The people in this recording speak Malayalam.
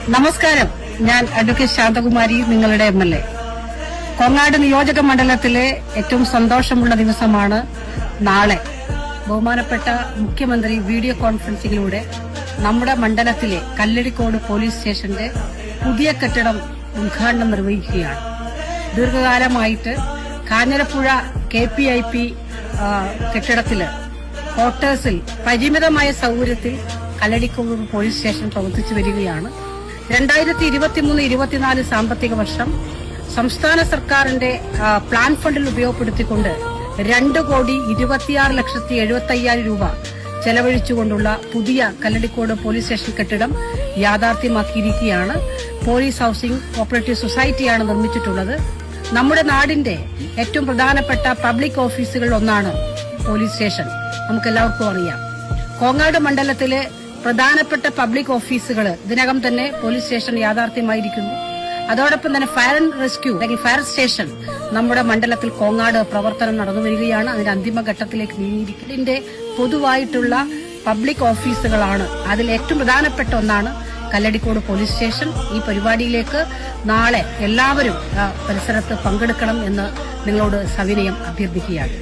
നമസ്കാരം. ഞാൻ അഡ്വക്കേറ്റ് ശാന്തകുമാരി, നിങ്ങളുടെ MLA. കോങ്ങാട് നിയോജക മണ്ഡലത്തിലെ ഏറ്റവും സന്തോഷമുള്ള ദിവസമാണ് നാളെ. ബഹുമാനപ്പെട്ട മുഖ്യമന്ത്രി വീഡിയോ കോൺഫറൻസിംഗിലൂടെ നമ്മുടെ മണ്ഡലത്തിലെ കല്ലടിക്കോട് പോലീസ് സ്റ്റേഷന്റെ പുതിയ കെട്ടിടം ഉദ്ഘാടനം നിർവഹിക്കുകയാണ്. ദീർഘകാലമായിട്ട് കാഞ്ഞിരപ്പുഴ KPIP കെട്ടിടത്തില് ക്വാർട്ടേഴ്സിൽ പരിമിതമായ സൌകര്യത്തിൽ കല്ലടിക്കോട് പോലീസ് സ്റ്റേഷൻ പ്രവർത്തിച്ചു വരികയാണ്. 2023-24 സാമ്പത്തിക വർഷം സംസ്ഥാന സർക്കാരിന്റെ പ്ലാൻ ഫണ്ടിൽ ഉപയോഗപ്പെടുത്തിക്കൊണ്ട് 2,26,75,000 രൂപ ചെലവഴിച്ചുകൊണ്ടുള്ള പുതിയ കല്ലടിക്കോട് പോലീസ് സ്റ്റേഷൻ കെട്ടിടം യാഥാർത്ഥ്യമാക്കിയിരിക്കുകയാണ്. പോലീസ് ഹൌസിംഗ് കോപ്പറേറ്റീവ് സൊസൈറ്റിയാണ് നിർമ്മിച്ചിട്ടുള്ളത്. നമ്മുടെ നാടിന്റെ ഏറ്റവും പ്രധാനപ്പെട്ട പബ്ലിക് ഓഫീസുകളിൽ ഒന്നാണ് പോലീസ് സ്റ്റേഷൻ. നമുക്കെല്ലാവർക്കും അറിയാം. കോങ്ങാട് മണ്ഡലത്തിലെ പ്രധാനപ്പെട്ട പബ്ലിക് ഓഫീസുകൾ ഇതിനകം തന്നെ പോലീസ് സ്റ്റേഷൻ യാഥാർത്ഥ്യമായിരിക്കുന്നു. അതോടൊപ്പം തന്നെ ഫയർ ആൻഡ് റെസ്ക്യൂ അല്ലെങ്കിൽ ഫയർ സ്റ്റേഷൻ നമ്മുടെ മണ്ഡലത്തിൽ കോങ്ങാട് പ്രവർത്തനം നടന്നുവരികയാണ്. അതിന്റെ അന്തിമഘട്ടത്തിലേക്ക് നീങ്ങിയിരിക്കുന്നു. ഇതിന്റെ പൊതുവായിട്ടുള്ള പബ്ലിക് ഓഫീസുകളാണ്. അതിൽ ഏറ്റവും പ്രധാനപ്പെട്ട ഒന്നാണ് കല്ലടിക്കോട് പോലീസ് സ്റ്റേഷൻ. ഈ പരിപാടിയിലേക്ക് നാളെ എല്ലാവരും പരിസരത്ത് പങ്കെടുക്കണം എന്ന് നിങ്ങളോട് സവിനയം അഭ്യർത്ഥിക്കുകയാണ്.